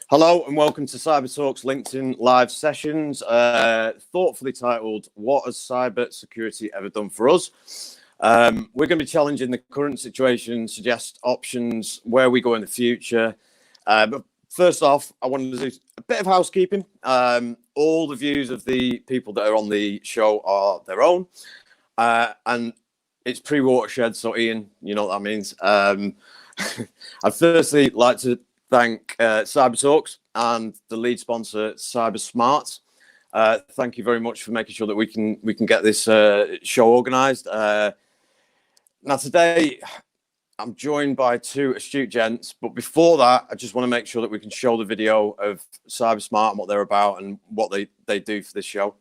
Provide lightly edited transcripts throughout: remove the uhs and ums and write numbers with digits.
Hello and welcome to CyberTalks LinkedIn live sessions, thoughtfully titled, What has cyber security ever done for us? We're going to be challenging the current situation, suggest options, where we go in the future. But first off, I wanted to do a bit of housekeeping. All the views of the people that are on the show are their own. And it's pre-watershed, so Ian, you know what that means. I'd firstly like to thank CyberTalks and the lead sponsor, CyberSmart. Thank you very much for making sure that we can get this show organised. Now today, I'm joined by two astute gents, but before that, I just want to make sure that we can show the video of CyberSmart and what they're about and what they do for this show.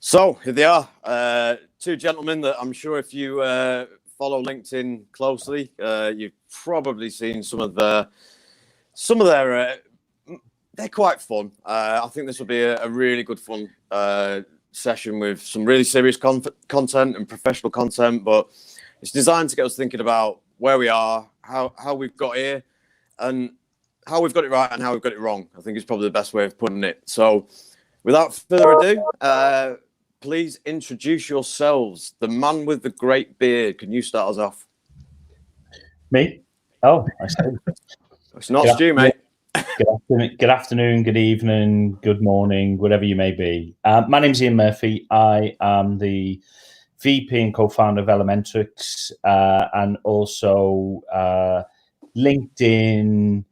So here they are, two gentlemen that I'm sure if you follow LinkedIn closely, you've probably seen some of their. They're quite fun. I think this will be a really good fun session with some really serious content and professional content, but it's designed to get us thinking about where we are, how we've got here, and how we've got it right and how we've got it wrong. I think is probably the best way of putting it. So without further ado, please introduce yourselves. The man with the great beard. Can you start us off? Me? Oh, I see. It's not Stu, mate. Good afternoon, good evening, good morning, whatever you may be. My name's Ian Murphy. I am the VP and co-founder of LMNTRIX and also LinkedIn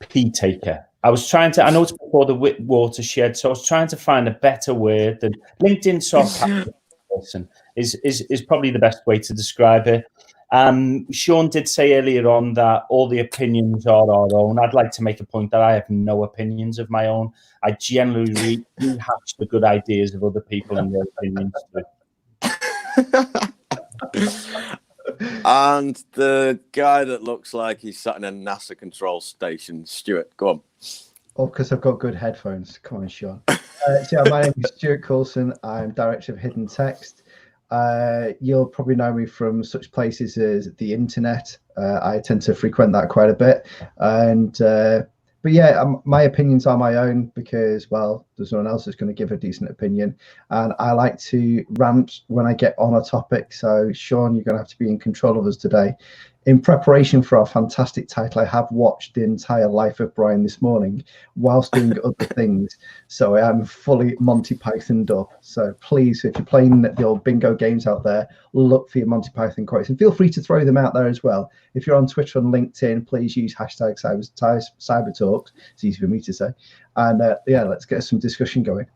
P-taker. I was trying to, I know it's before the watershed, so I was trying to find a better word than LinkedIn person is probably the best way to describe it. Sean did say earlier on that all the opinions are our own. I'd like to make a point that I have no opinions of my own. I generally rehash the good ideas of other people and their opinions too. And the guy that looks like he's sat in a NASA control station, Stuart, go on. Oh, because I've got good headphones. Come on, Sean. So my name is Stuart Coulson. I'm director of HiddenText. You'll probably know me from such places as the internet. I tend to frequent that quite a bit. And but yeah, my opinions are my own because, well, there's no one else that's going to give a decent opinion. And I like to rant when I get on a topic. So, Sean, you're going to have to be in control of us today. In preparation for our fantastic title, I have watched the entire Life of Brian this morning whilst doing other things. So I am fully Monty Pythoned up. So please, if you're playing the old bingo games out there, look for your Monty Python quotes and feel free to throw them out there as well. If you're on Twitter and LinkedIn, please use hashtag CyberTalks. It's easy for me to say. And yeah, let's get some discussion going.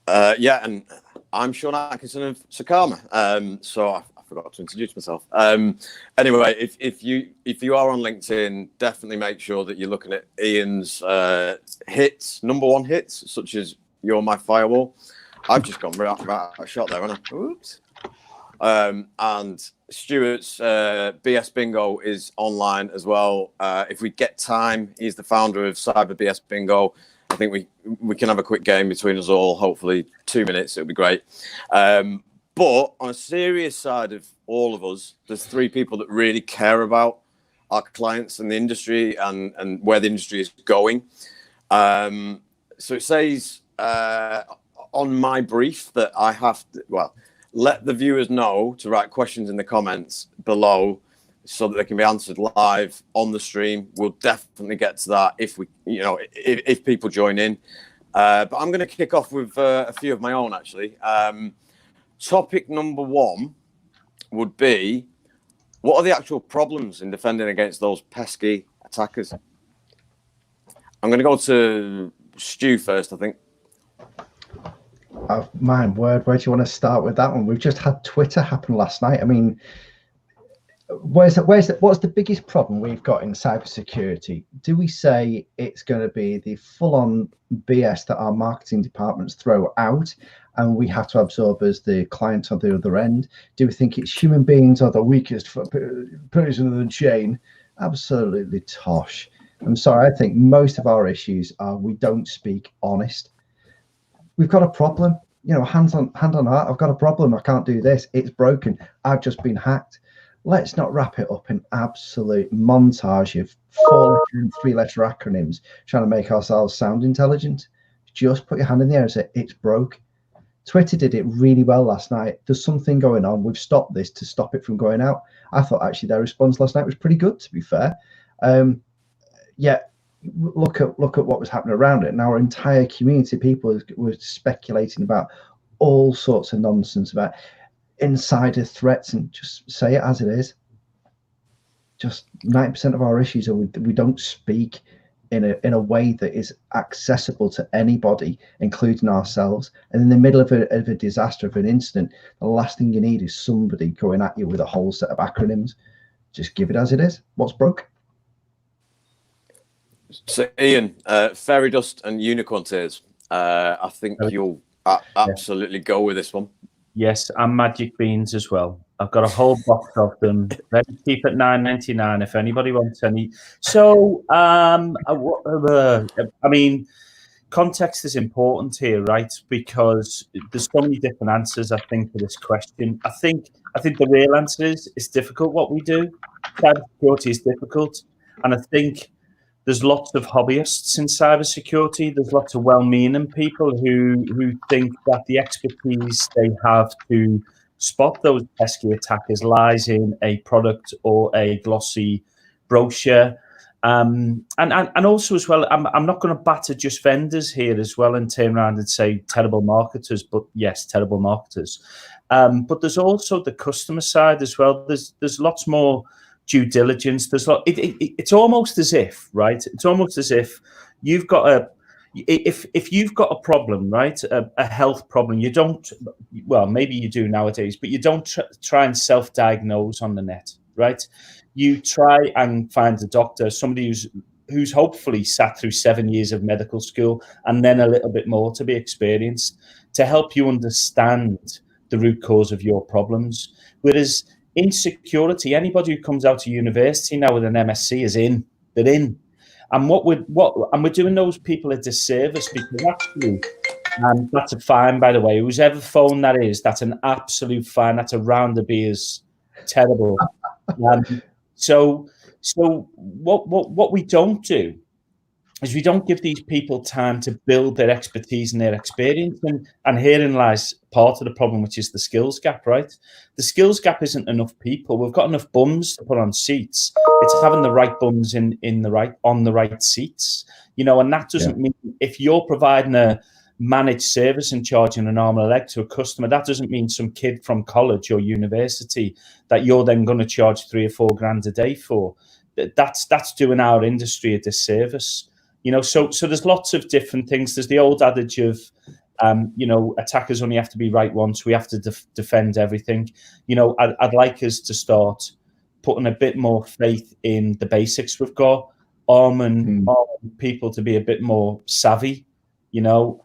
Yeah, and I'm Sean Atkinson of Secarma. So I forgot to introduce myself. Anyway, if you are on LinkedIn, definitely make sure that you're looking at Ian's hits, #1 hits, such as "You're My Firewall." I've just gone right a shot there, haven't I? Oops. And Stuart's BS Bingo is online as well. If we get time, he's the founder of Cyber BS Bingo. I think we can have a quick game between us all. Hopefully, 2 minutes. It'll be great. But on a serious side of all of us, there's three people that really care about our clients and the industry and where the industry is going. So it says on my brief that I have to, well, let the viewers know to write questions in the comments below so that they can be answered live on the stream. We'll definitely get to that if if people join in. But I'm going to kick off with a few of my own, actually. Topic #1 would be, what are the actual problems in defending against those pesky attackers? I'm going to go to Stu first, I think. Oh, my word, where do you want to start with that one? We've just had Twitter happen last night. I mean, what's the biggest problem we've got in cybersecurity? Do we say it's going to be the full-on BS that our marketing departments throw out and we have to absorb as the client on the other end? Do we think it's human beings are the weakest person in the chain? Absolutely tosh. I'm sorry, I think most of our issues are we don't speak honest. We've got a problem, you know, hand on heart, I've got a problem, I can't do this, it's broken, I've just been hacked. Let's not wrap it up in absolute montage of 4-letter and 3-letter acronyms trying to make ourselves sound intelligent. Just put your hand in the air and say, it's broke. Twitter did it really well last night. There's something going on. We've stopped this to stop it from going out. I thought actually their response last night was pretty good, to be fair. Yeah, look at what was happening around it. And our entire community, people were speculating about all sorts of nonsense about insider threats, and just say it as it is. Just 90% of our issues are we don't speak in a way that is accessible to anybody, including ourselves. And in the middle of a disaster, of an incident, the last thing you need is somebody going at you with a whole set of acronyms. Just give it as it is. What's broke? So Ian, fairy dust and unicorn tears. I think you'll absolutely go with this one. Yes, and magic beans as well. I've got a whole box of them. Very cheap at $9.99 if anybody wants any. So, I mean, context is important here, right? Because there's so many different answers, I think, to this question. I think the real answer is it's difficult what we do. Cybersecurity is difficult, and I think there's lots of hobbyists in cybersecurity. There's lots of well-meaning people who think that the expertise they have to spot those pesky attackers lies in a product or a glossy brochure. And also as well, I'm not going to batter just vendors here as well and turn around and say terrible marketers, but yes, terrible marketers. But there's also the customer side as well. There's lots more due diligence. There's it's almost as if, right? It's almost as if you've got if you've got a problem, right? A health problem, you don't, well, maybe you do nowadays, but you don't try and self-diagnose on the net, right? You try and find a doctor, somebody who's hopefully sat through 7 years of medical school and then a little bit more to be experienced to help you understand the root cause of your problems. Whereas in security, anybody who comes out of university now with an MSc is in. They're in, and we're doing those people a disservice, because actually, that's a fine, by the way. Whoever phone that is, that's an absolute fine. That's a round of beers. Terrible. So what we don't do is we don't give these people time to build their expertise and their experience. And herein lies part of the problem, which is the skills gap, right? The skills gap isn't enough people. We've got enough bums to put on seats. It's having the right bums on the right seats, you know, and that doesn't mean if you're providing a managed service and charging an arm and a leg to a customer, that doesn't mean some kid from college or university that you're then going to charge $3 or $4 grand a day for. That's doing our industry a disservice. You know, so there's lots of different things. There's the old adage of, you know, attackers only have to be right once. We have to defend everything. You know, I'd like us to start putting a bit more faith in the basics we've got, arming people to be a bit more savvy, you know,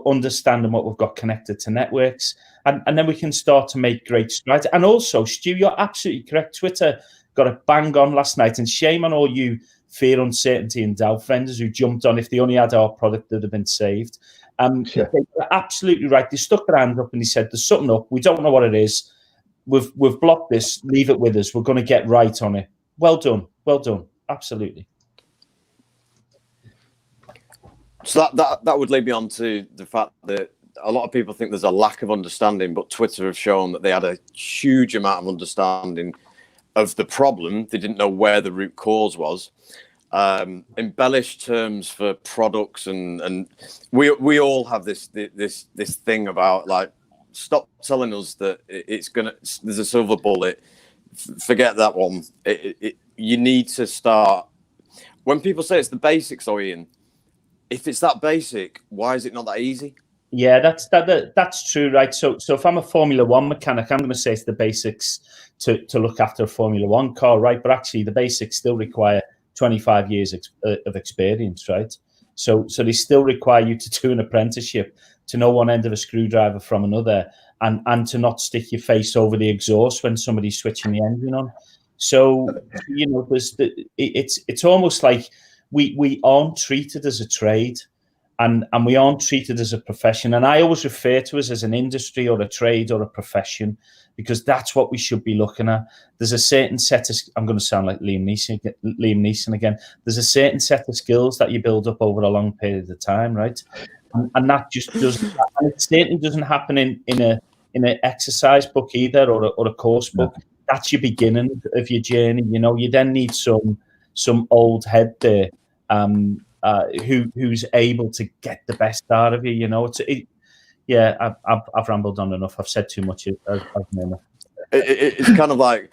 understanding what we've got connected to networks. And then we can start to make great strides. And also, Stu, you're absolutely correct. Twitter got it bang on last night, and shame on all you fear, uncertainty and doubt vendors who jumped on. If they only had our product, they'd have been saved. They're absolutely right. They stuck their hand up and they said, there's something up. We don't know what it is. We've blocked this. Leave it with us. We're going to get right on it. Well done. Well done. Absolutely. So that would lead me on to the fact that a lot of people think there's a lack of understanding, but Twitter have shown that they had a huge amount of understanding of the problem. They didn't know where the root cause was. Embellished terms for products, and we all have this thing about, like, stop telling us that there's a silver bullet. Forget that one. You need to start when people say it's the basics, though, Ian, if it's that basic, why is it not that easy? Yeah, that's true, right? So if I'm a Formula One mechanic, I'm going to say it's the basics to look after a Formula One car, right? But actually, the basics still require 25 years of experience, right? So they still require you to do an apprenticeship, to know one end of a screwdriver from another, and to not stick your face over the exhaust when somebody's switching the engine on. So it's almost like we aren't treated as a trade. And we aren't treated as a profession. And I always refer to us as an industry or a trade or a profession, because that's what we should be looking at. There's a certain set of, I'm going to sound like Liam Neeson again. There's a certain set of skills that you build up over a long period of time, right? And that just doesn't, and it certainly doesn't happen in an exercise book either, or a course book. No. That's your beginning of your journey. You then need some old head there. Who's able to get the best out of you? I've rambled on enough. I've said too much. It's kind of like,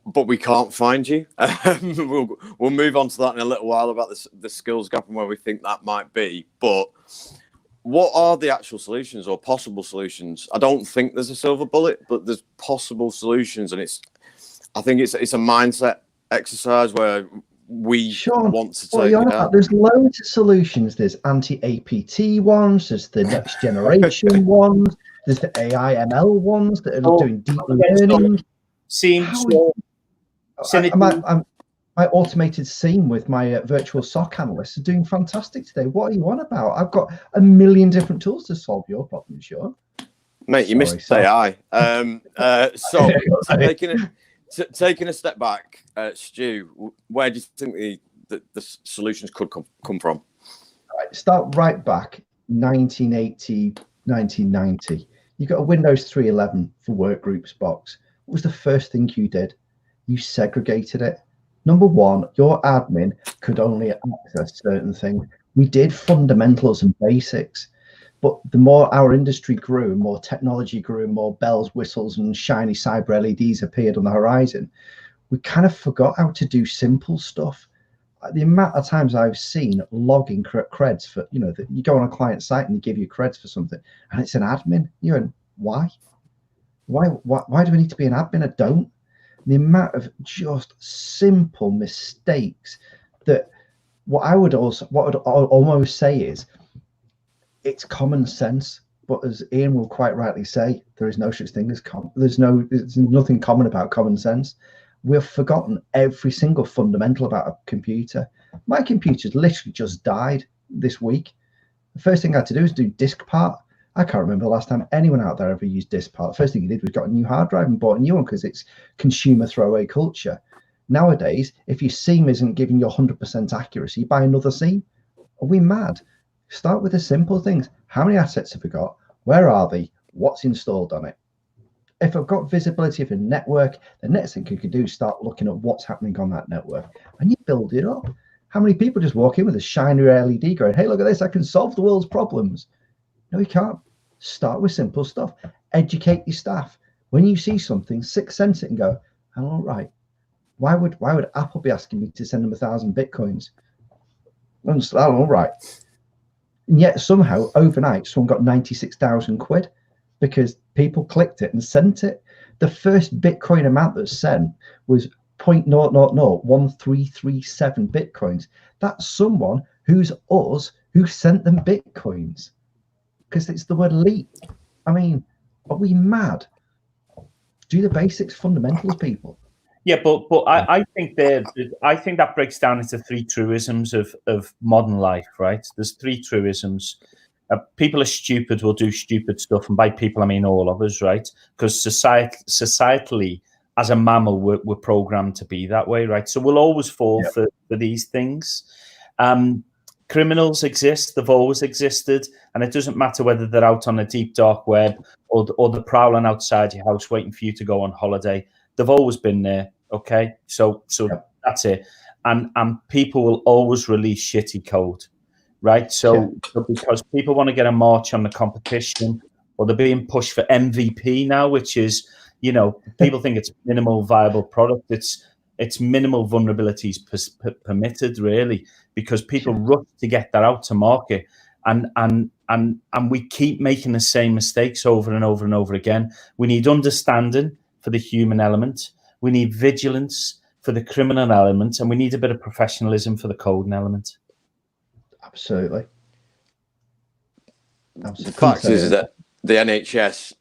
but we can't find you. We'll move on to that in a little while about the skills gap and where we think that might be. But what are the actual solutions or possible solutions? I don't think there's a silver bullet, but there's possible solutions, and I think it's a mindset exercise where we want to take it. There's loads of solutions. There's anti-APT ones, there's the next generation ones, there's the AI ML ones that are doing deep learning. My automated scene with my virtual SOC analysts are doing fantastic today. What are you on about? I've got a million different tools to solve your problem, Sean. Mate, you missed AI. So taking a step back, Stu, where do you think the solutions could come from? Start right back, 1980, 1990. You got a Windows 3.11 for Workgroups box. What was the first thing you did? You segregated it. Number one, your admin could only access certain things. We did fundamentals and basics. But the more our industry grew, more technology grew, more bells, whistles, and shiny cyber LEDs appeared on the horizon, we kind of forgot how to do simple stuff. The amount of times I've seen logging creds for, you go on a client site and they give you creds for something, and it's an admin. You're in, why? Why do we need to be an admin? I don't. The amount of just simple mistakes that what I would almost say is, it's common sense, but as Ian will quite rightly say, there is no such thing as there's nothing common about common sense. We've forgotten every single fundamental about a computer. My computer's literally just died this week. The first thing I had to do is do disk part. I can't remember the last time anyone out there ever used disk part. The first thing he did was got a new hard drive and bought a new one, because it's consumer throwaway culture. Nowadays, if your seam isn't giving you 100% accuracy, buy another seam. Are we mad? Start with the simple things. How many assets have we got? Where are they? What's installed on it? If I've got visibility of a network, the next thing you can do is start looking at what's happening on that network, and you build it up. How many people just walk in with a shiny LED going, hey, look at this, I can solve the world's problems? No, you can't. Start with simple stuff. Educate your staff. When you see something, sixth sense it and go, all right, why would Apple be asking me to send them 1,000 Bitcoins? All right. And yet somehow overnight someone got 96,000 quid because people clicked it and sent it. The first Bitcoin amount that's sent was 0.001337 Bitcoins. That's someone who's us who sent them Bitcoins, because it's the word leap. I mean, are we mad? Do the basics, fundamentals, people. Yeah, but I think that breaks down into three truisms of modern life, right? There's three truisms. People are stupid, will do stupid stuff, and by people I mean all of us, right? Because societally, as a mammal, we're programmed to be that way, right? So we'll always fall for these things. Criminals exist; they've always existed, and it doesn't matter whether they're out on the deep dark web or they're prowling outside your house waiting for you to go on holiday. They've always been there. Okay, so that's it. And people will always release shitty code, right? So because people want to get a march on the competition, or they're being pushed for MVP now, which is, people think it's minimal viable product. It's it's minimal vulnerabilities permitted, really, because people rush to get that out to market, and we keep making the same mistakes over and over and over again. We need understanding for the human element, we need vigilance for the criminal element, and we need a bit of professionalism for the coding element. Absolutely. The fact is that the NHS,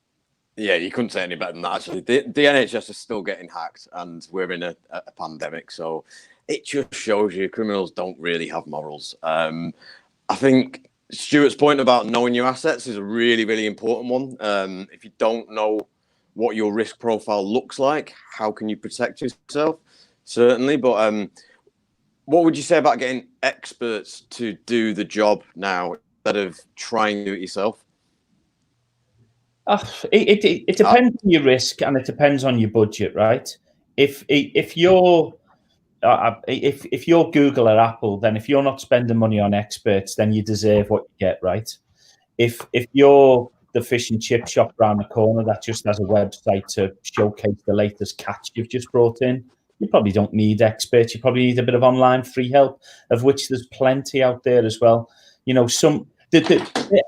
yeah, you couldn't say any better than that, actually. The NHS is still getting hacked, and we're in a pandemic, so it just shows you criminals don't really have morals. I think Stuart's point about knowing your assets is a really, really important one. If you don't know what your risk profile looks like, how can you protect yourself? Certainly, but what would you say about getting experts to do the job now instead of trying to do it yourself? It depends on your risk, and it depends on your budget, right? If you're Google or Apple, then if you're not spending money on experts, then you deserve what you get, right? If you're the fish and chip shop around the corner that just has a website to showcase the latest catch you've just brought in, you probably don't need experts. You probably need a bit of online free help, of which there's plenty out there as well. You know,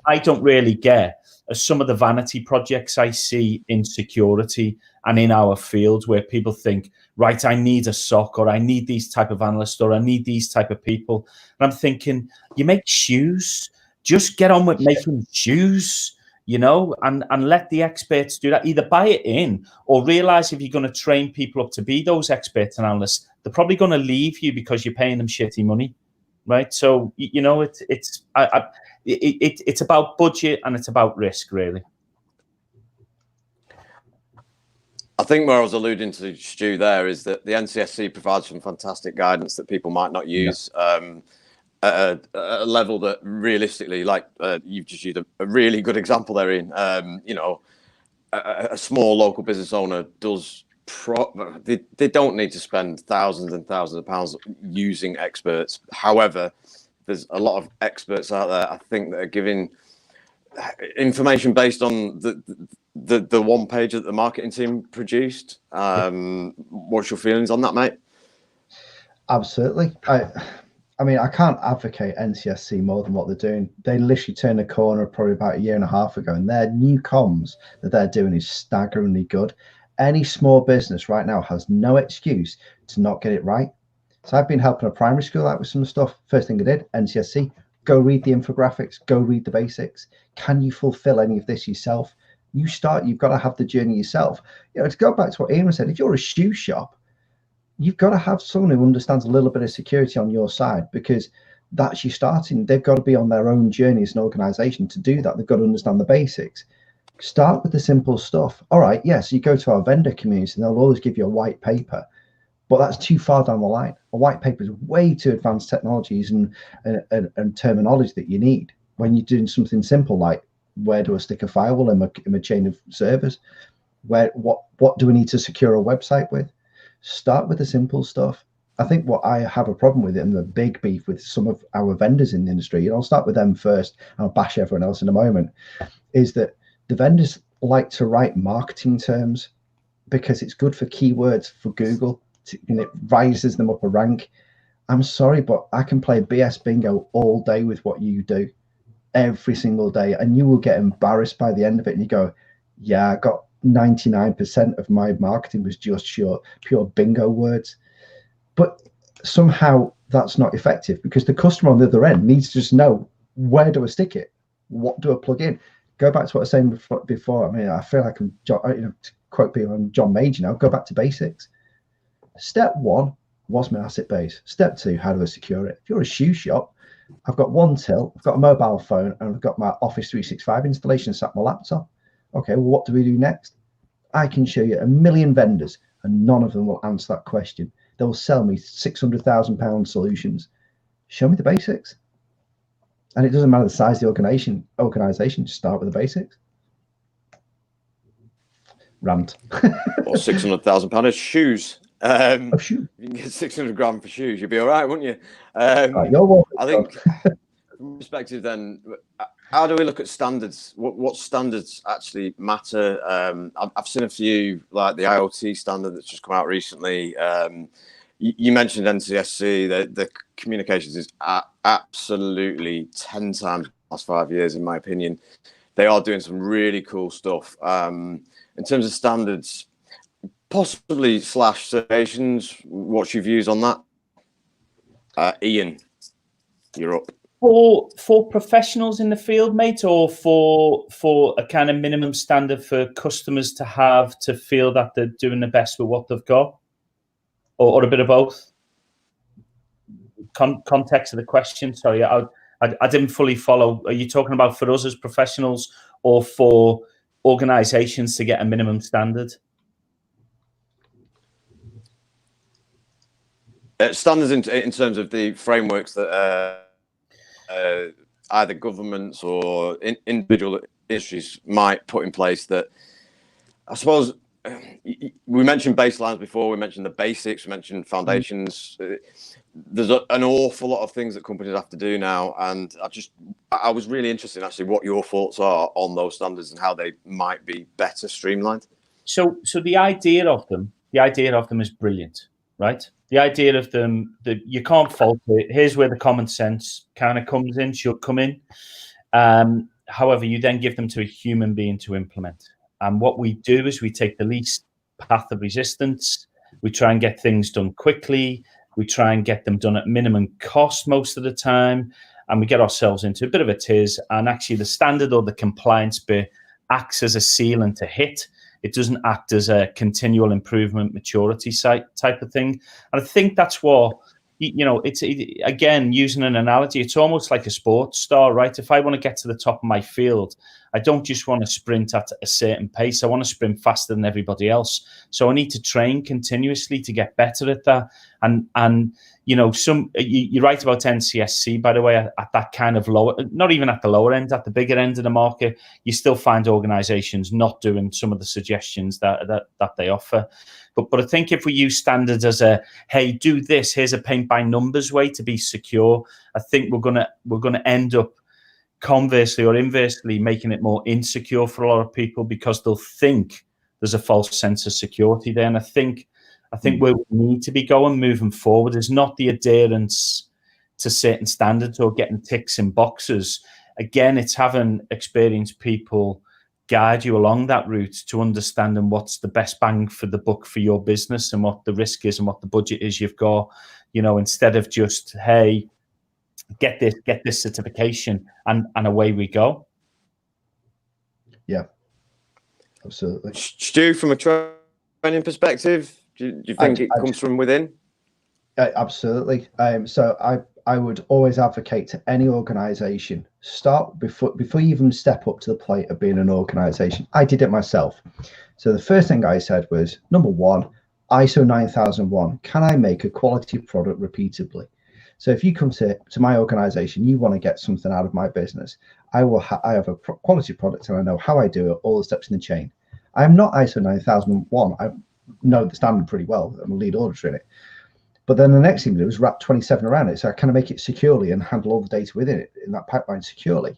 I don't really get some of the vanity projects I see in security and in our field, where people think, right, I need a SOC, or I need these type of analysts, or I need these type of people. And I'm thinking, you make shoes, just get on with making shoes, you know, and let the experts do that. Either buy it in, or realize if you're going to train people up to be those experts and analysts, they're probably going to leave you because you're paying them shitty money, right? So, you know, it's about budget, and it's about risk, really. I think where I was alluding to, Stu, there is that the NCSC provides some fantastic guidance that people might not use at a level that realistically, like you've just used a really good example there, Ian. You know, a small local business owner does they don't need to spend thousands and thousands of pounds using experts. However, there's a lot of experts out there, I think, that are giving information based on the one page that the marketing team produced. What's your feelings on that, mate? Absolutely. I mean, I can't advocate NCSC more than what they're doing. They literally turned a corner probably about a year and a half ago, and their new comms that they're doing is staggeringly good. Any small business right now has no excuse to not get it right. So I've been helping a primary school out with some stuff. First thing I did, NCSC, go read the infographics, go read the basics. Can you fulfill any of this yourself? You've got to have the journey yourself. You know, to go back to what Ian said, if you're a shoe shop, you've got to have someone who understands a little bit of security on your side, because that's you starting. They've got to be on their own journey as an organization to do that. They've got to understand the basics. Start with the simple stuff. All right, yes, you go to our vendor community and they'll always give you a white paper, but that's too far down the line. A white paper is way too advanced technologies and terminology that you need when you're doing something simple like, where do I stick a firewall in a chain of servers? What do we need to secure a website with? Start with the simple stuff. I think what I have a problem with it, and the big beef with some of our vendors in the industry, and I'll start with them first, and I'll bash everyone else in a moment, is that the vendors like to write marketing terms because it's good for keywords for Google, and it rises them up a rank. I'm sorry, but I can play BS bingo all day with what you do, every single day, and you will get embarrassed by the end of it, and you go, yeah, I got 99% of my marketing was just pure bingo words. But somehow that's not effective, because the customer on the other end needs to just know, where do I stick it? What do I plug in? Go back to what I was saying before. I mean, I feel like I'm, you know, to quote people on John Major now, go back to basics. Step one, what's my asset base? Step two, how do I secure it? If you're a shoe shop, I've got one till, I've got a mobile phone, and I've got my Office 365 installation sat on my laptop. Okay, well, what do we do next? I can show you a million vendors, and none of them will answer that question. They'll sell me £600,000 solutions. Show me the basics. And it doesn't matter the size of the organization, just start with the basics. Rant. Or £600,000 of shoes. Shoe. You can get 600 grand for shoes, you'd be all right, wouldn't you? Right, you're welcome. I think from perspective then, how do we look at standards? What standards actually matter? I've seen a few, like the IoT standard that's just come out recently. You mentioned NCSC. The communications is absolutely 10 times the last 5 years, in my opinion. They are doing some really cool stuff. In terms of standards, possibly / certifications, what's your views on that? Ian, you're up. For professionals in the field, mate, or for a kind of minimum standard for customers to have to feel that they're doing the best with what they've got, or a bit of both? Context of the question, sorry, I didn't fully follow. Are you talking about for us as professionals or for organizations to get a minimum standard? Standards in terms of the frameworks that either governments or individual industries might put in place. That, I suppose, we mentioned baselines before, we mentioned the basics, we mentioned foundations. There's an awful lot of things that companies have to do now, and I was really interested in actually what your thoughts are on those standards and how they might be better streamlined. So the idea of them is brilliant, right? The idea of them, that you can't fault it. Here's where the common sense kind of comes in, should come in. However, you then give them to a human being to implement. And what we do is we take the least path of resistance. We try and get things done quickly. We try and get them done at minimum cost most of the time. And we get ourselves into a bit of a tiz. And actually the standard or the compliance bit acts as a ceiling to hit. It doesn't act as a continual improvement, maturity type of thing. And I think that's what, again, using an analogy, it's almost like a sports star, right? If I want to get to the top of my field, I don't just want to sprint at a certain pace. I want to sprint faster than everybody else. So I need to train continuously to get better at that. And you're right about NCSC, by the way, at that kind of lower, not even at the lower end, at the bigger end of the market, you still find organizations not doing some of the suggestions that they offer. But I think if we use standards as a, hey, do this, here's a paint by numbers way to be secure, I think we're gonna end up conversely or inversely making it more insecure for a lot of people, because they'll think there's a false sense of security there. And I think where we need to be going moving forward is not the adherence to certain standards or getting ticks in boxes. Again, it's having experienced people guide you along that route to understanding what's the best bang for the buck for your business and what the risk is and what the budget is you've got, instead of just, hey, get this certification and away we go. Yeah, absolutely. Stu, from a training perspective, do you think it comes from within? Absolutely. So I would always advocate to any organization, start before you even step up to the plate of being an organization. I did it myself. So the first thing I said was, number one, ISO 9001. Can I make a quality product repeatably? So if you come to my organization, you want to get something out of my business, I have a quality product and I know how I do it, all the steps in the chain. I'm not ISO 9001. I know the standard pretty well. I'm a lead auditor in it. But then the next thing to do is wrap 27 around it. So I kind of make it securely and handle all the data within it in that pipeline securely.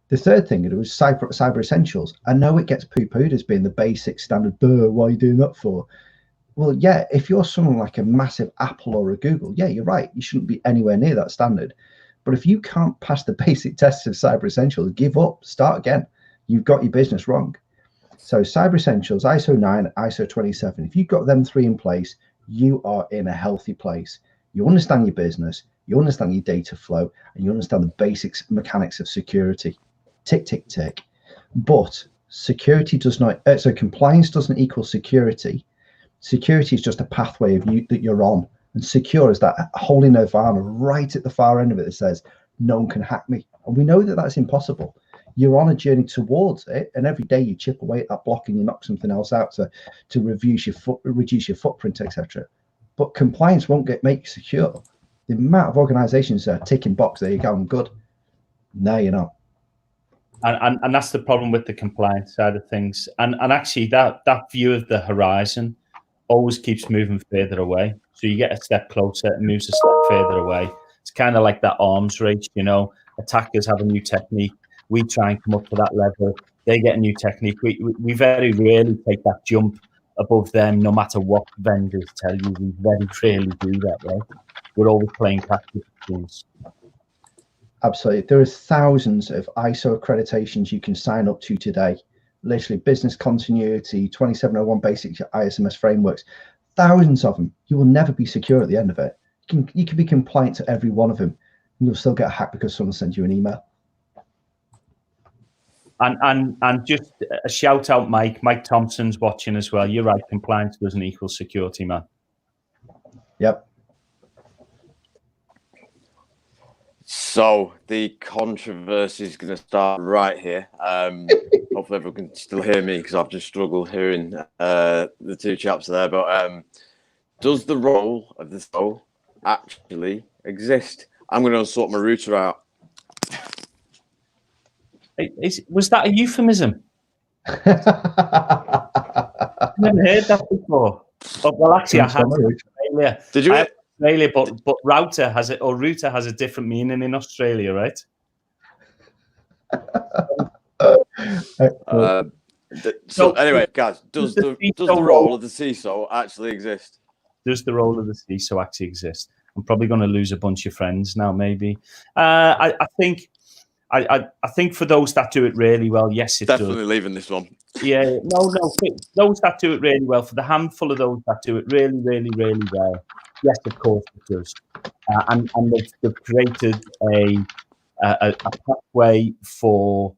The third thing to do is cyber essentials. I know it gets poo-pooed as being the basic standard. Why are you doing that for? Well, yeah, if you're someone like a massive Apple or a Google, yeah, you're right. You shouldn't be anywhere near that standard. But if you can't pass the basic tests of cyber essentials, give up, start again. You've got your business wrong. So cyber essentials, ISO 9, ISO 27, if you've got them three in place, you are in a healthy place. You understand your business, you understand your data flow, and you understand the basics mechanics of security. Tick, tick, tick. But security does not, so compliance doesn't equal security. Security is just a pathway of you that you're on. And secure is that holy nirvana right at the far end of it that says, no one can hack me. And we know that that's impossible. You're on a journey towards it, and every day you chip away at that block and you knock something else out to reduce your footprint, etc. But compliance won't make you secure. The amount of organizations that are ticking box, there you go, I'm good. No, you're not. And that's the problem with the compliance side of things. And actually that view of the horizon always keeps moving further away. So you get a step closer, it moves a step further away. It's kind of like that arms race, attackers have a new technique. We try and come up to that level. They get a new technique. We very rarely take that jump above them, no matter what vendors tell you. We very rarely do that, right? We're always playing practice games. Absolutely. There are thousands of ISO accreditations you can sign up to today. Literally business continuity, 2701 basic ISMS frameworks, thousands of them. You will never be secure at the end of it. You can be compliant to every one of them, and you'll still get hacked because someone sends you an email. And just a shout out, Mike. Mike Thompson's watching as well. You're right. Compliance doesn't equal security, man. Yep. So the controversy is going to start right here. Hopefully everyone can still hear me because I've just struggled hearing the two chaps there. But does the role of the soul actually exist? I'm going to sort my router out. Was that a euphemism? I've never heard that before. Oh, well, actually, I had Australia. Did you? Australia, but router has it, or router has a different meaning in Australia, right? So anyway, guys, does the role of the CISO actually exist? Does the role of the CISO actually exist? I'm probably going to lose a bunch of friends now. Maybe. I think for those that do it really well, yes, it definitely does. Leaving this one. Yeah, no. Those that do it really well, for the handful of those that do it really, really, really well, yes, of course it does. And they've created a pathway for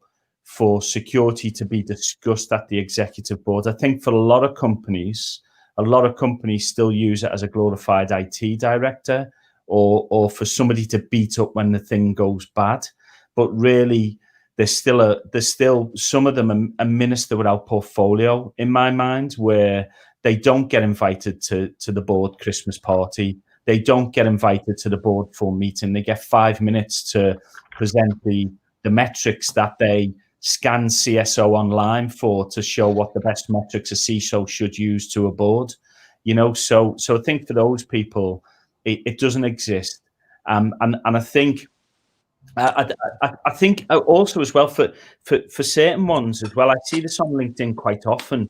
security to be discussed at the executive board. I think for a lot of companies still use it as a glorified IT director or for somebody to beat up when the thing goes bad. But really, there's still some of them a minister without portfolio in my mind, where they don't get invited to the board Christmas party. They don't get invited to the board full meeting. They get 5 minutes to present the metrics that they scan CSO online for to show what the best metrics a CISO should use to a board. So I think for those people, it doesn't exist. And I think. I think also as well for certain ones as well, I see this on LinkedIn quite often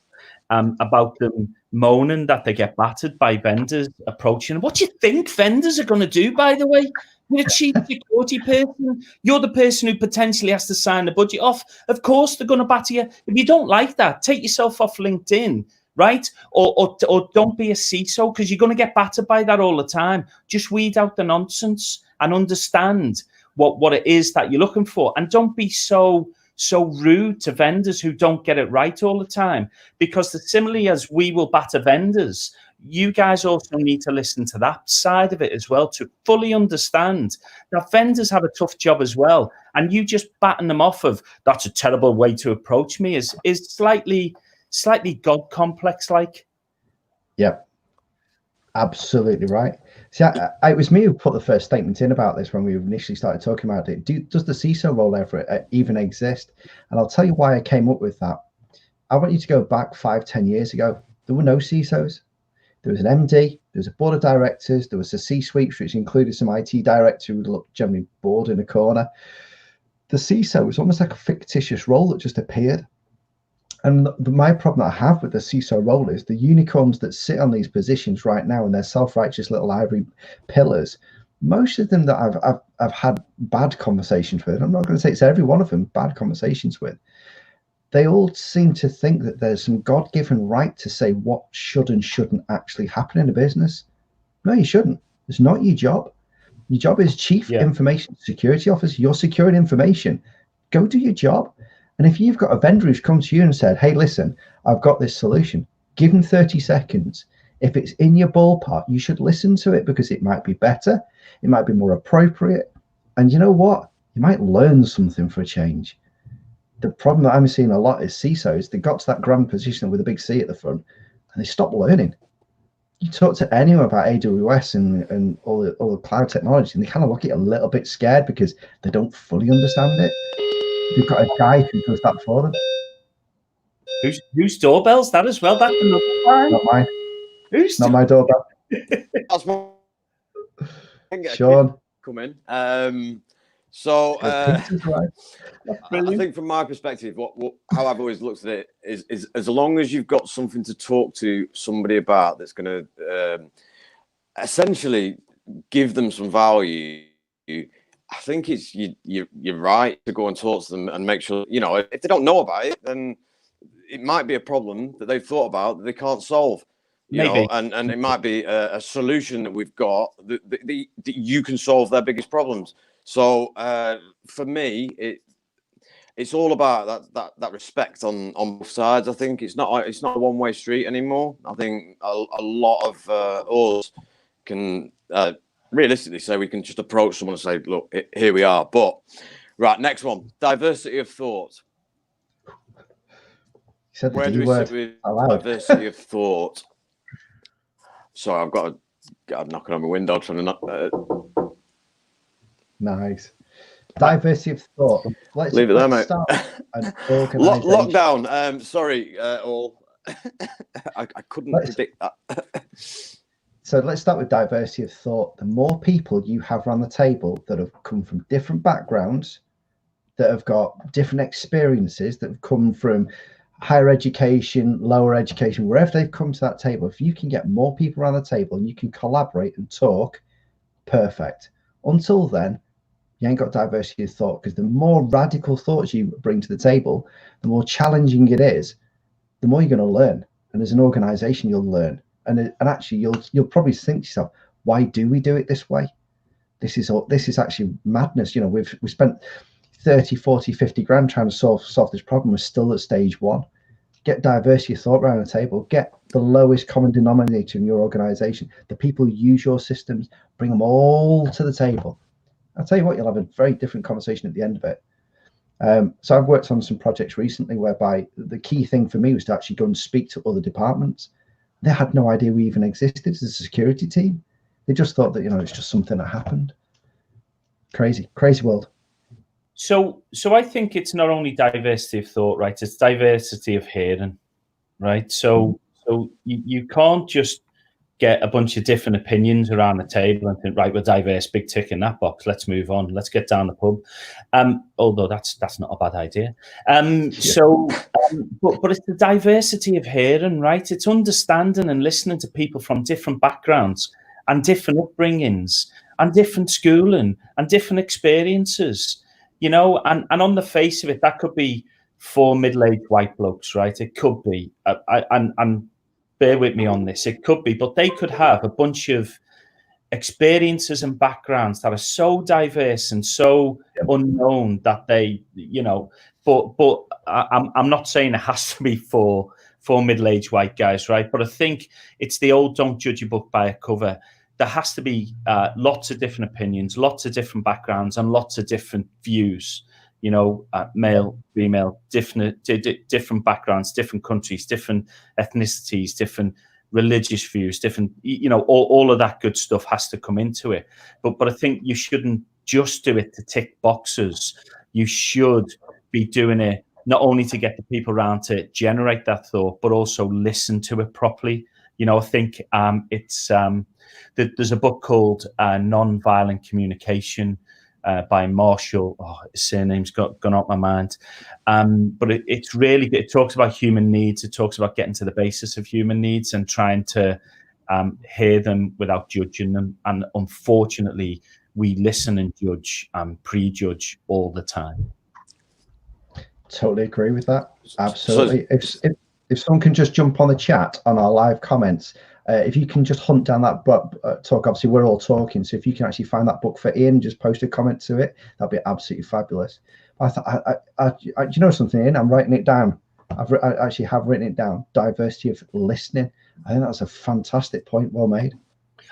about them moaning that they get battered by vendors approaching. What do you think vendors are going to do, by the way? You're a chief security person. You're the person who potentially has to sign the budget off. Of course, they're going to batter you. If you don't like that, take yourself off LinkedIn, right? Or don't be a CISO, because you're going to get battered by that all the time. Just weed out the nonsense and understand what it is that you're looking for, and don't be so rude to vendors who don't get it right all the time, because similarly as we will batter vendors, you guys also need to listen to that side of it as well to fully understand that vendors have a tough job as well, and you just batting them off of that's a terrible way to approach me is slightly God complex like. Yep, absolutely right. See, it was me who put the first statement in about this when we initially started talking about it. Does the CISO role ever even exist? And I'll tell you why I came up with that. I want you to go back 5-10 years ago. There were no CISOs. There was an MD, there was a board of directors, there was a C-suite, which included some IT director who looked generally bored in a corner. The CISO was almost like a fictitious role that just appeared. And my problem that I have with the CISO role is the unicorns that sit on these positions right now and their self-righteous little ivory pillars, most of them that I've had bad conversations with, I'm not going to say it's every one of them, bad conversations with, they all seem to think that there's some God-given right to say what should and shouldn't actually happen in a business. No, you shouldn't. It's not your job. Your job is Chief Information Security Officer. You're securing information. Go do your job. And if you've got a vendor who's come to you and said, hey, listen, I've got this solution, give them 30 seconds. If it's in your ballpark, you should listen to it, because it might be better. It might be more appropriate. And you know what? You might learn something for a change. The problem that I'm seeing a lot is CISOs, they got to that grand position with a big C at the front and they stop learning. You talk to anyone about AWS and all the cloud technology, and they kind of look at it a little bit scared because they don't fully understand it. You've got a guy who does that for them. Whose doorbell's that as well? That's another time. Not mine. Not my doorbell. That's my Sean. come in. So Peter's right. I think from my perspective, how I've always looked at it is as long as you've got something to talk to somebody about that's going to essentially give them some value, I think it's you're right to go and talk to them and make sure, you know, if they don't know about it, then it might be a problem that they've thought about that they can't solve. You know, and it might be a solution that we've got that you can solve their biggest problems. So for me, it's all about that respect on both sides. I think it's not a one-way street anymore. I think a lot of us can realistically say we can just approach someone and say, look, here we are. But right, next one, diversity of thought. Where do we sit with diversity of thought? Sorry, I'm knocking on my window trying to knock. Nice. Diversity of thought. Let's leave it there, mate. Lockdown. Sorry, all. I couldn't predict that. So let's start with diversity of thought. The more people you have around the table that have come from different backgrounds, that have got different experiences, that have come from higher education, lower education, wherever they've come to that table, if you can get more people around the table and you can collaborate and talk, perfect. Until then, you ain't got diversity of thought, because the more radical thoughts you bring to the table, the more challenging it is, the more you're going to learn. And as an organization, you'll learn. And actually, you'll probably think to yourself, why do we do it this way? This is actually madness. You know, we've spent 30, 40, 50 grand trying to solve this problem. We're still at stage one. Get diversity of thought around the table. Get the lowest common denominator in your organization. The people who use your systems, bring them all to the table. I'll tell you what, you'll have a very different conversation at the end of it. So I've worked on some projects recently whereby the key thing for me was to actually go and speak to other departments. They had no idea we even existed as a security team. They just thought that, you know, it's just something that happened. Crazy world. So I think it's not only diversity of thought, right? It's diversity of hearing, right? So you can't just get a bunch of different opinions around the table and think, right, we're diverse, big tick in that box. Let's move on. Let's get down the pub. Although that's not a bad idea. But it's the diversity of hearing, right? It's understanding and listening to people from different backgrounds and different upbringings and different schooling and different experiences. You know, and on the face of it, that could be 4 middle-aged white blokes, right? It could be, and bear with me on this, it could be, but they could have a bunch of experiences and backgrounds that are so diverse and so unknown that they, you know, but I'm not saying it has to be four middle-aged white guys, right? But I think it's the old don't judge a book by a cover. There has to be lots of different opinions, lots of different backgrounds, and lots of different views. You know, male, female, different backgrounds, different countries, different ethnicities, different religious views, different. You know, all of that good stuff has to come into it. But I think you shouldn't just do it to tick boxes. You should be doing it not only to get the people around to generate that thought, but also listen to it properly. You know, I think there's a book called Non-Violent Communication by Marshall. Oh, his surname's gone out my mind. But it's really, it talks about human needs. It talks about getting to the basis of human needs and trying to hear them without judging them. And unfortunately, we listen and judge and prejudge all the time. Totally agree with that. Absolutely. If someone can just jump on the chat on our live comments, if you can just hunt down that book, talk, obviously we're all talking, so if you can actually find that book for Ian, just post a comment to it, that'd be absolutely fabulous. I thought, you know something, Ian, I'm writing it down. I actually have written it down. Diversity of listening. I think that's a fantastic point. Well made.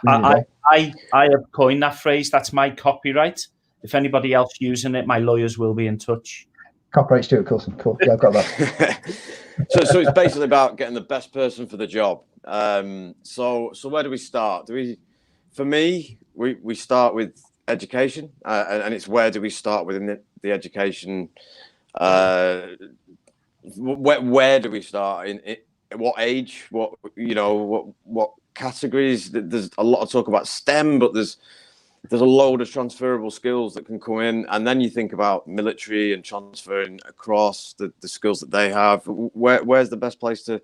Really I have coined that phrase. That's my copyright. If anybody else using it, my lawyers will be in touch. Copyright Stuart Coulson. Cool. Yeah, I've got that. So it's basically about getting the best person for the job. So where do we start? For me, we start with education, and it's where do we start within the education? Where do we start? At what age? What categories? There's a lot of talk about STEM, but there's there's a load of transferable skills that can come in, and then you think about military and transferring across the skills that they have. Where's the best place to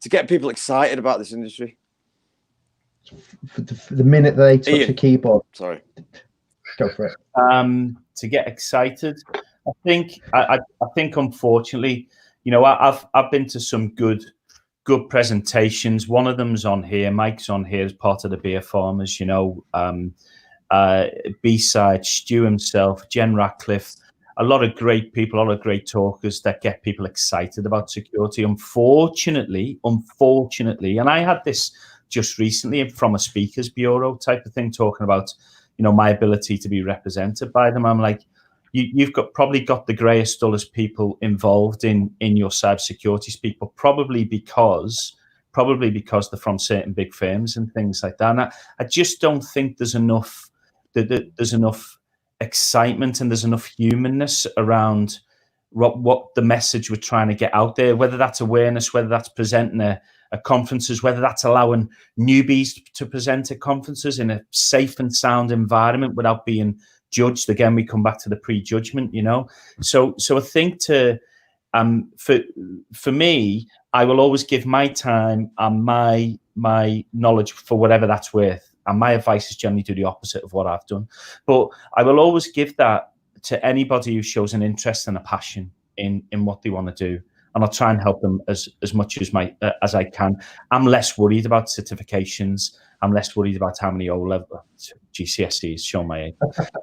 get people excited about this industry? For the minute they touch Ian, a keyboard, sorry, go for it. To get excited, I think unfortunately, you know, I've been to some good presentations. One of them's on here. Mike's on here as part of the Beer Farmers. You know, B-Side, Stu himself, Jen Ratcliffe. A lot of great people, a lot of great talkers that get people excited about security. Unfortunately, and I had this just recently from a speakers bureau type of thing, talking about, you know, my ability to be represented by them. I'm like, you've probably got the greyest, dullest people involved in your cybersecurity speak, but probably because they're from certain big firms and things like that. And I just don't think there's enough excitement and there's enough humanness around what the message we're trying to get out there, whether that's awareness, whether that's presenting at conferences, whether that's allowing newbies to present at conferences in a safe and sound environment without being judged. Again, we come back to the prejudgment, you know. So I think for me, I will always give my time and my knowledge for whatever that's worth. And my advice is generally do the opposite of what I've done. But I will always give that to anybody who shows an interest and a passion in what they want to do. And I'll try and help them as much as I can. I'm less worried about certifications. I'm less worried about how many O-level GCSEs, show my age,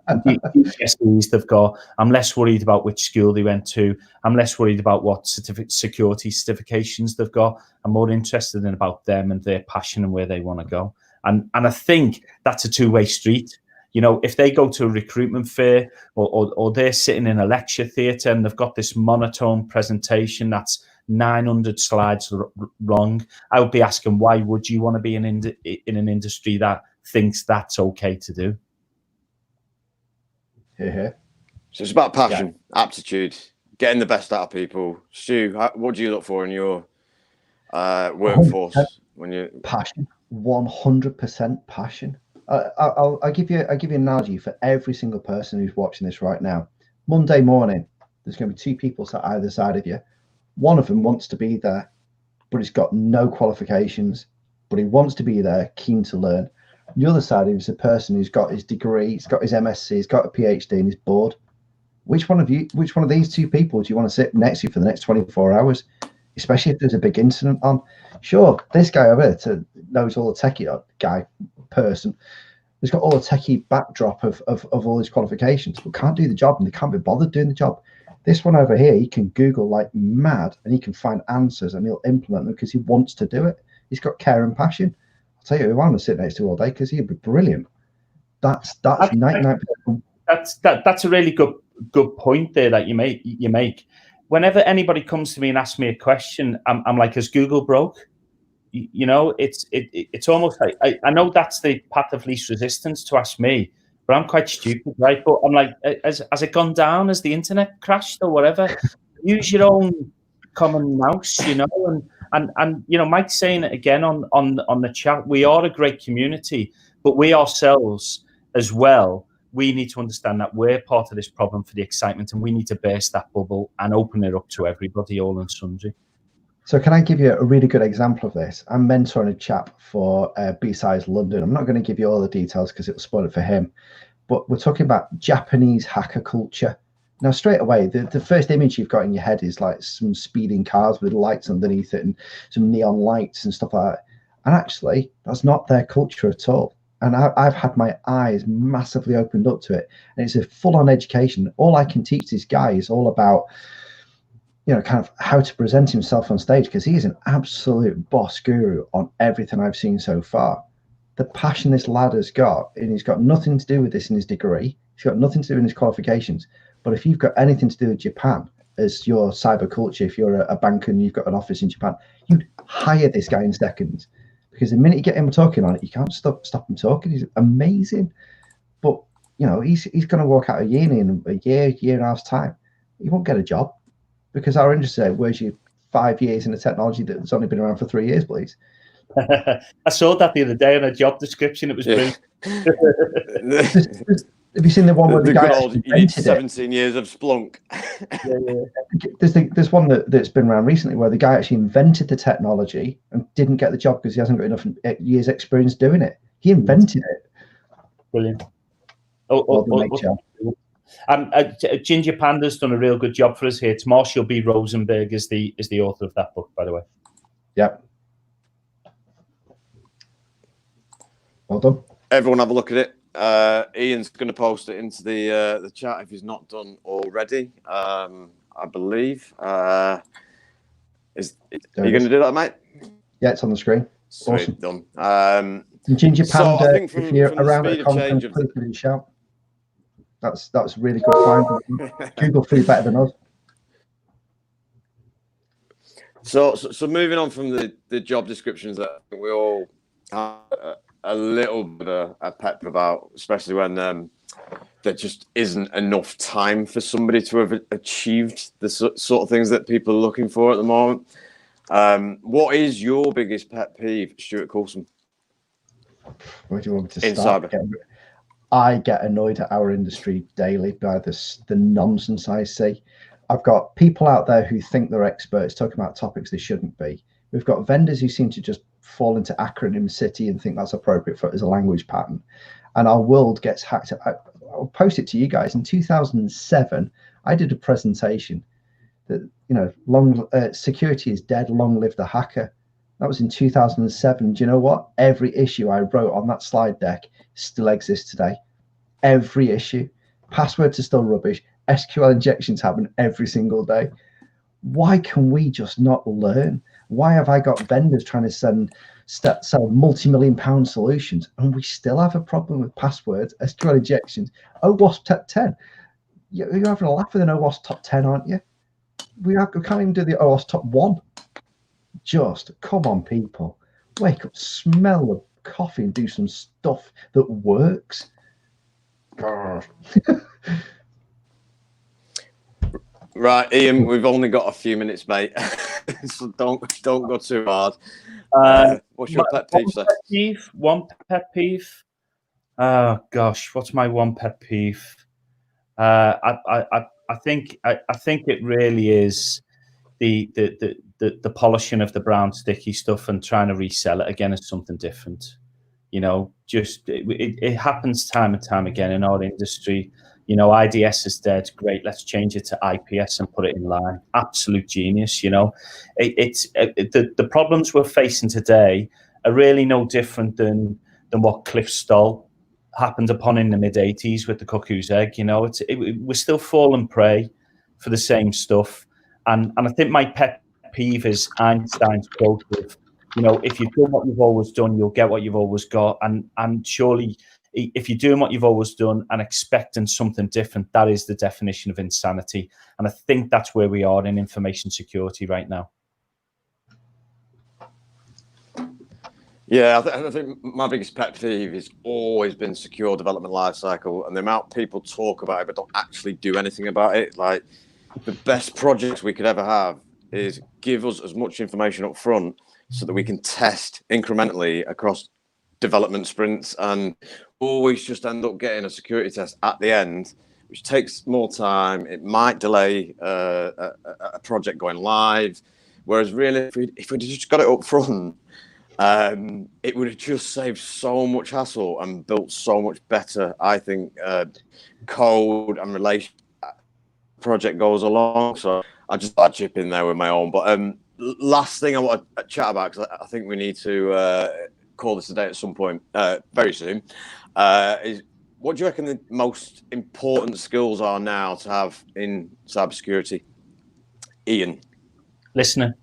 GCSEs they've got. I'm less worried about which school they went to. I'm less worried about what security certifications they've got. I'm more interested in about them and their passion and where they want to go. And I think that's a two-way street. You know, if they go to a recruitment fair or they're sitting in a lecture theatre and they've got this monotone presentation that's 900 slides wrong, I would be asking, why would you want to be in an industry that thinks that's okay to do? Yeah. So it's about passion, aptitude, getting the best out of people. Stu, what do you look for in your workforce when you passion? 100% passion. I'll give you an analogy for every single person who's watching this right now. Monday morning, there's going to be two people sat either side of you. One of them wants to be there, but he's got no qualifications, but he wants to be there, keen to learn. The other side is a person who's got his degree, he's got his MSc, he's got a PhD, and he's bored. Which one of these two people do you want to sit next to you for the next 24 hours? Especially if there's a big incident on. Sure, this guy over there knows all the techie person. He's got all the techie backdrop of all his qualifications, but can't do the job and they can't be bothered doing the job. This one over here, he can Google like mad and he can find answers and he'll implement them because he wants to do it. He's got care and passion. I'll tell you who I want to sit next to all day because he'd be brilliant. That's 99%. That's a really good point there that you make. Whenever anybody comes to me and asks me a question, I'm like, is Google broke? You know, it's almost like I know that's the path of least resistance to ask me, but I'm quite stupid, right? But I'm like, has it gone down? Has the internet crashed or whatever? Use your own common mouse, you know. And you know, Mike's saying it again on the chat. We are a great community, but we ourselves as well. We need to understand that we're part of this problem for the excitement, and we need to burst that bubble and open it up to everybody, all and sundry. So can I give you a really good example of this? I'm mentoring a chap for B-Sides London. I'm not going to give you all the details because it will spoil it for him, but we're talking about Japanese hacker culture. Now, straight away, the first image you've got in your head is like some speeding cars with lights underneath it and some neon lights and stuff like that. And actually, that's not their culture at all. And I've had my eyes massively opened up to it. And it's a full-on education. All I can teach this guy is all about, you know, kind of how to present himself on stage, because he's an absolute boss guru on everything I've seen so far. The passion this lad has got, and he's got nothing to do with this in his degree. He's got nothing to do in his qualifications. But if you've got anything to do with Japan as your cyber culture, if you're a banker and you've got an office in Japan, you'd hire this guy in seconds. Because the minute you get him talking on it, you can't stop him talking. He's amazing. But, you know, he's going to walk out of uni in a year and a half's time. He won't get a job because our industry said, where's your 5 years in a technology that's only been around for 3 years, please? I saw that the other day on a job description. It was brilliant. Have you seen the one where the guy you need 17 years of Splunk? There's one that's been around recently where the guy actually invented the technology and didn't get the job because he hasn't got enough years experience doing it. He invented it. Brilliant. Ginger Panda's done a real good job for us here. It's Marshall B. Rosenberg is the author of that book, by the way. Yep. Well done. Everyone have a look at it. Ian's going to post it into the chat if he's not done already. I believe. Are you going to do that, mate? Yeah, it's on the screen. Sweet, awesome. Done. Ginger Panda, so I think if you're around at the conference, please give it a shout. That's really good find. Google flew better than us. So moving on from the job descriptions that we all have a little bit of a pet about, especially when there just isn't enough time for somebody to have achieved the sort of things that people are looking for at the moment. What is your biggest pet peeve, Stuart Coulson? Where do you want me to start? I get annoyed at our industry daily by the nonsense I see. I've got people out there who think they're experts talking about topics they shouldn't be. We've got vendors who seem to just fall into acronym city and think that's appropriate for as a language pattern. And our world gets hacked. I'll post it to you guys. In 2007, I did a presentation that, security is dead, long live the hacker. That was in 2007. Do you know what? Every issue I wrote on that slide deck still exists today. Every issue. Passwords are still rubbish. SQL injections happen every single day. Why can we just not learn? Why have I got vendors trying to sell multi-million-pound solutions and we still have a problem with passwords, SQL injections? OWASP top 10. You're having a laugh with an OWASP top 10, aren't you? We can't even do the OWASP top 1. Just come on, people. Wake up, smell the coffee and do some stuff that works. Right, Ian, we've only got a few minutes, mate. So don't go too hard. What's your pet peeve, sir? One pet peeve. Oh gosh, what's my one pet peeve? I think it really is the polishing of the brown sticky stuff and trying to resell it again as something different. It happens time and time again in our industry. IDS is dead. Great, let's change it to IPS and put it in line. Absolute genius. The problems we're facing today are really no different than what Cliff Stoll happened upon in the mid-'80s with the cuckoo's egg. We're still falling prey for the same stuff. And I think my pet peeve is Einstein's quote of, if you've done what you've always done, you'll get what you've always got. And surely, if you're doing what you've always done and expecting something different, that is the definition of insanity. And I think that's where we are in information security right now. Yeah, I think my biggest pet peeve has always been secure development lifecycle, and the amount people talk about it but don't actually do anything about it. Like, the best projects we could ever have is give us as much information up front so that we can test incrementally across development sprints, and always just end up getting a security test at the end, which takes more time. It might delay a project going live, whereas really if we just got it up front, it would have just saved so much hassle and built so much better, I think, code and relation project goes along. So I just thought I'd chip in there with my own. But last thing I want to chat about, because I think we need to call this a day at some point very soon, is what do you reckon the most important skills are now to have in cybersecurity? Ian? Listening.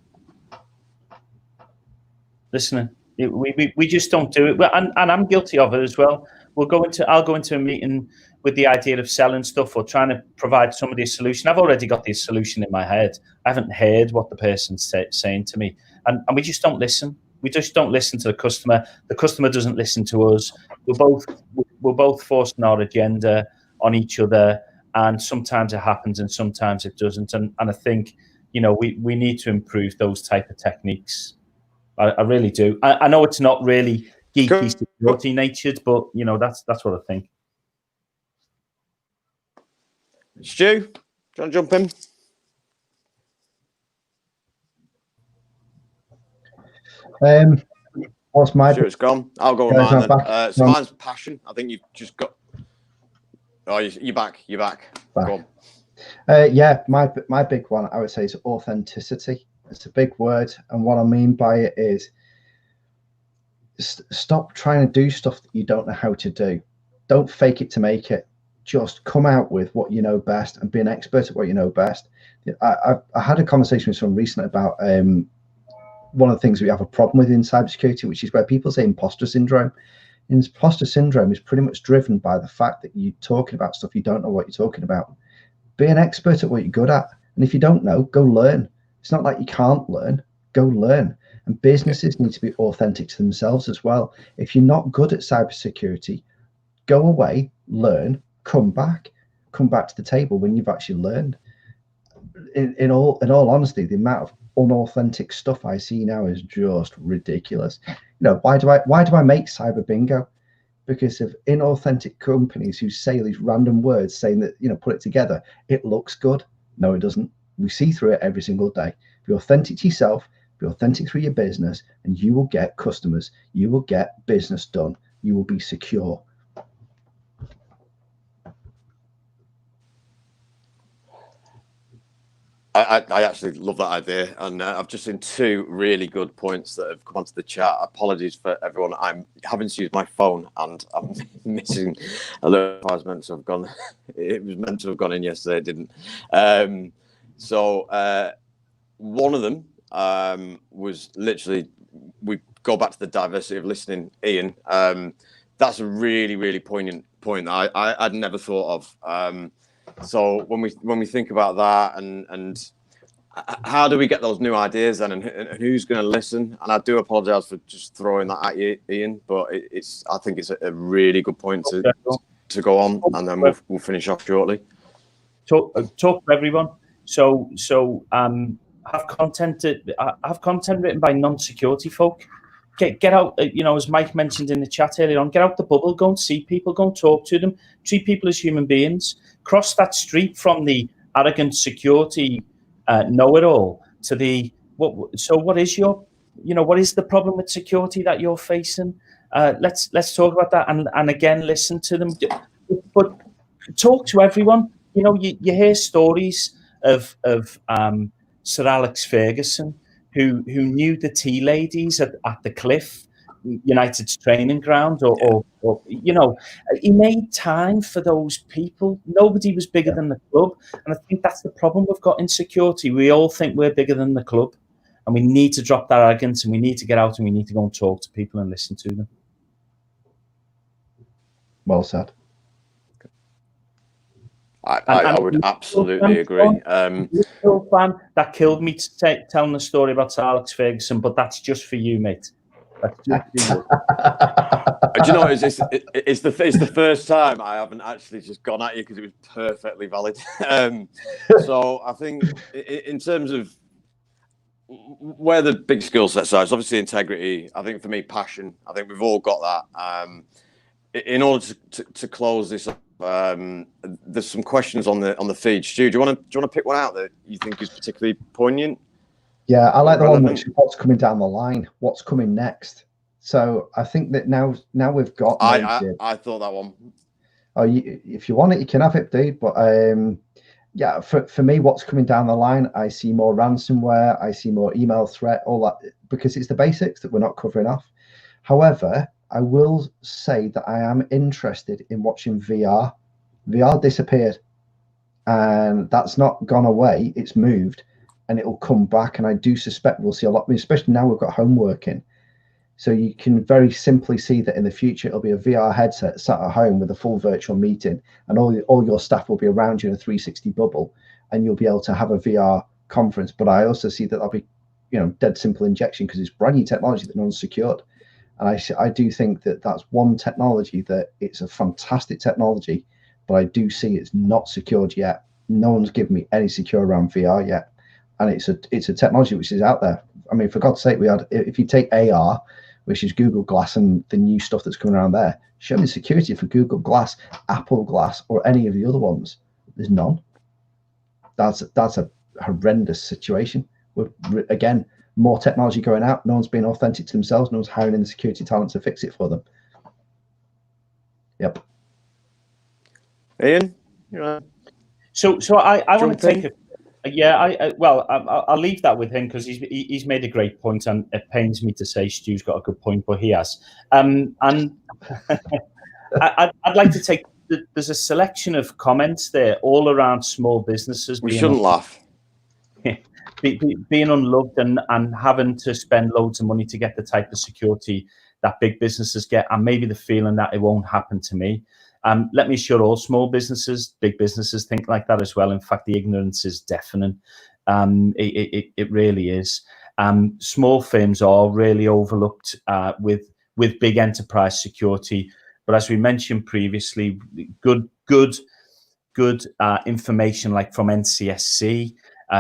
We just don't do it. And I'm guilty of it as well. I'll go into a meeting with the idea of selling stuff or trying to provide somebody a solution. I've already got the solution in my head. I haven't heard what the person's saying to me. And we just don't listen. We just don't listen to the customer. The customer doesn't listen to us. We're both forcing our agenda on each other. And sometimes it happens and sometimes it doesn't. And I think, we need to improve those type of techniques. I really do. I know it's not really geeky Cool. security natured, but you know, that's what I think. Stu, do you want to jump in? What's my? Stuart's gone. I'll go with Guys, mine I'm then. back. So mine's passion. I think you've just got. Oh, you're back. You're back. Go on. Yeah, my big one I would say is authenticity. It's a big word, and what I mean by it is stop trying to do stuff that you don't know how to do. Don't fake it to make it. Just come out with what you know best and be an expert at what you know best. I had a conversation with someone recently about one of the things we have a problem with in cybersecurity, which is where people say imposter syndrome. Imposter syndrome is pretty much driven by the fact that you're talking about stuff you don't know what you're talking about. Be an expert at what you're good at. And if you don't know, go learn. It's not like you can't learn, go learn. And businesses need to be authentic to themselves as well. If you're not good at cybersecurity, go away, learn, come back to the table when you've actually learned. In all honesty, the amount of unauthentic stuff I see now is just ridiculous. You know, why do I make cyber bingo? Because of inauthentic companies who say these random words saying that, you know, put it together, it looks good. No, it doesn't. We see through it every single day. Be authentic to yourself, be authentic through your business, and you will get customers, you will get business done, you will be secure. I actually love that idea, and I've just seen two really good points that have come onto the chat. Apologies for everyone. I'm having to use my phone, and I'm missing a little. I was meant to have gone. It was meant to have gone in yesterday. It didn't. So one of them was literally. We go back to the diversity of listening, Ian. That's a really, really poignant point that I'd never thought of. So when we think about that and how do we get those new ideas then, and who's going to listen? And I do apologise for just throwing that at you, Ian, but I think it's a really good point to go on, and then we'll finish off shortly. Talk to everyone. So have content written by non-security folk. Get out, you know, as Mike mentioned in the chat earlier on, get out the bubble, go and see people, go and talk to them, treat people as human beings, cross that street from the arrogant security know-it-all to the, what is your, you know, what is the problem with security that you're facing? Let's talk about that, and again, listen to them, but talk to everyone. You know, you hear stories of Sir Alex Ferguson, who knew the tea ladies at the Cliff United's training ground, or you know, he made time for those people. Nobody was bigger than the club, and I think that's the problem we've got in security. We all think we're bigger than the club, and we need to drop that arrogance, and we need to get out and we need to go and talk to people and listen to them. Well said. I would absolutely agree. Fan that killed me telling the story about Sir Alex Ferguson, but that's just for you, mate. That's just for you. Do you know, it's the first time I haven't actually just gone at you because it was perfectly valid. So I think in terms of where the big skill sets are, it's obviously integrity. I think for me, passion. I think we've all got that. In order to close this up, there's some questions on the feed. Stu, do you want to pick one out that you think is particularly poignant? Yeah, I like the one which is what's coming down the line, what's coming next. So I think that now we've got. I thought that one. Oh, if you want it, you can have it, dude. But yeah, for me, what's coming down the line, I see more ransomware, I see more email threat, all that, because it's the basics that we're not covering off. However, I will say that I am interested in watching VR. VR disappeared, and that's not gone away. It's moved, and it will come back. And I do suspect we'll see a lot, especially now we've got home working. So you can very simply see that in the future, it'll be a VR headset sat at home with a full virtual meeting, and all your staff will be around you in a 360 bubble, and you'll be able to have a VR conference. But I also see that that'll be, you know, dead simple injection, because it's brand new technology that no one's secured. And I do think that that's one technology that it's a fantastic technology, but I do see it's not secured yet. No one's given me any secure around VR yet, and it's a technology which is out there. I mean, for God's sake, we had, if you take AR, which is Google Glass and the new stuff that's coming around there, show me security for Google Glass, Apple Glass, or any of the other ones. There's none. That's a horrendous situation. Again, more technology going out. No one's being authentic to themselves. No one's hiring in the security talent to fix it for them. Yep. Ian, you So I want to take I'll leave that with him because he's made a great point, and it pains me to say Stu's got a good point, but he has. And I'd like to take. There's a selection of comments there all around small businesses. We shouldn't laugh. Being unloved and having to spend loads of money to get the type of security that big businesses get, and maybe the feeling that it won't happen to me. Let me assure all small businesses, big businesses think like that as well. In fact, the ignorance is deafening. It really is. Small firms are really overlooked with big enterprise security. But as we mentioned previously, good information like from NCSC.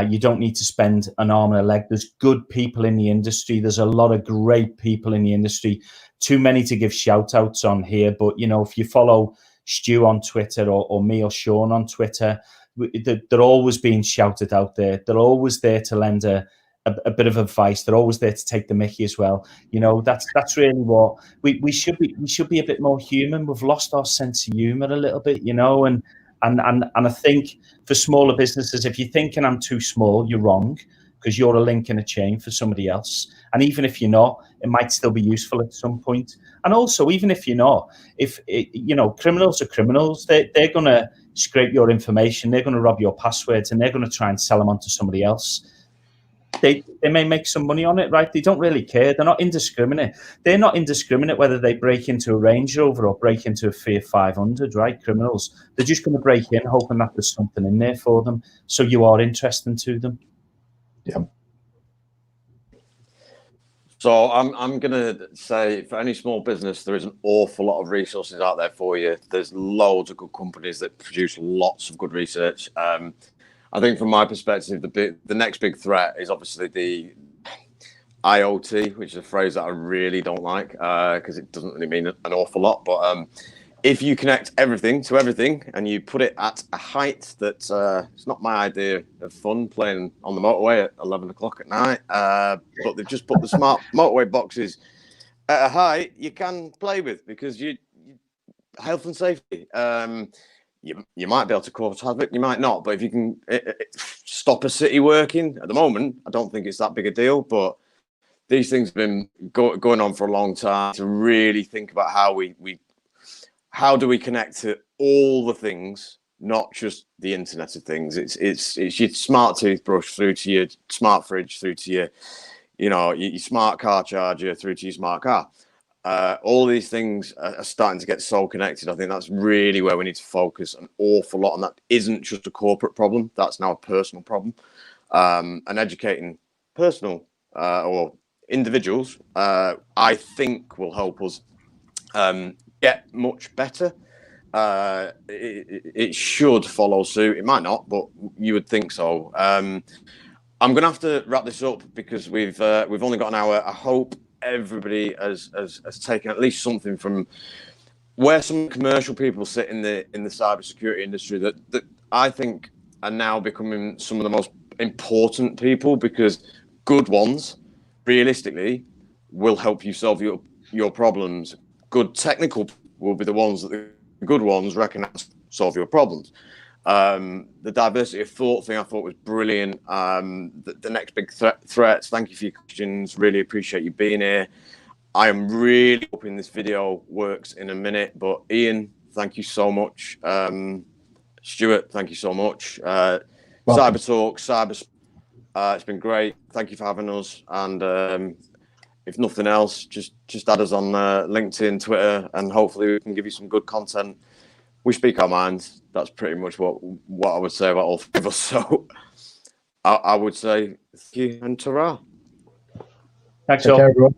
You don't need to spend an arm and a leg. There's good people in the industry. There's a lot of great people in the industry. Too many to give shout outs on here. But, you know, if you follow Stu on Twitter or me or Sean on Twitter, they're always being shouted out there. They're always there to lend a bit of advice. They're always there to take the mickey as well. You know, that's really what we should be. We should be a bit more human. We've lost our sense of humor a little bit, you know, and I think for smaller businesses, if you're thinking I'm too small, you're wrong, because you're a link in a chain for somebody else. And even if you're not, it might still be useful at some point. And also, even if you're not, you know, criminals are criminals. They're going to scrape your information. They're going to rob your passwords, and they're going to try and sell them on to somebody else. They may make some money on it, right? They don't really care. They're not indiscriminate. They're not indiscriminate whether they break into a Range Rover or break into a Fiat 500, right? Criminals. They're just going to break in, hoping that there's something in there for them. So you are interesting to them. Yeah. So I'm going to say, for any small business, there is an awful lot of resources out there for you. There's loads of good companies that produce lots of good research. I think from my perspective, the next big threat is obviously the IoT, which is a phrase that I really don't like because it doesn't really mean an awful lot. But if you connect everything to everything and you put it at a height that it's not my idea of fun playing on the motorway at 11 o'clock at night, but they've just put the smart motorway boxes at a height you can play with because you health and safety. You might be able to cause havoc, you might not, but if you can stop a city working at the moment, I don't think it's that big a deal. But these things have been going on for a long time to really think about how do we connect to all the things, not just the Internet of Things. It's your smart toothbrush through to your smart fridge, through to your smart car charger, through to your smart car. All these things are starting to get so connected. I think that's really where we need to focus an awful lot. And that isn't just a corporate problem. That's now a personal problem. And educating personal or individuals, I think will help us get much better. It should follow suit. It might not, but you would think so. I'm going to have to wrap this up because we've only got an hour. I hope everybody has taken at least something from where some commercial people sit in the cybersecurity industry that I think are now becoming some of the most important people, because good ones realistically will help you solve your problems. Good technical will be the ones that the good ones recognize solve your problems. The diversity of thought thing I thought was brilliant. The next big threats. Thank you for your questions. Really appreciate you being here. I am really hoping this video works in a minute. But Ian, thank you so much. Stuart, thank you so much. CyberTalks, it's been great. Thank you for having us. And if nothing else, just add us on LinkedIn, Twitter, and hopefully we can give you some good content. We speak our minds. That's pretty much what I would say about all three of us. So I would say thank you and ta-ra. Thanks, all.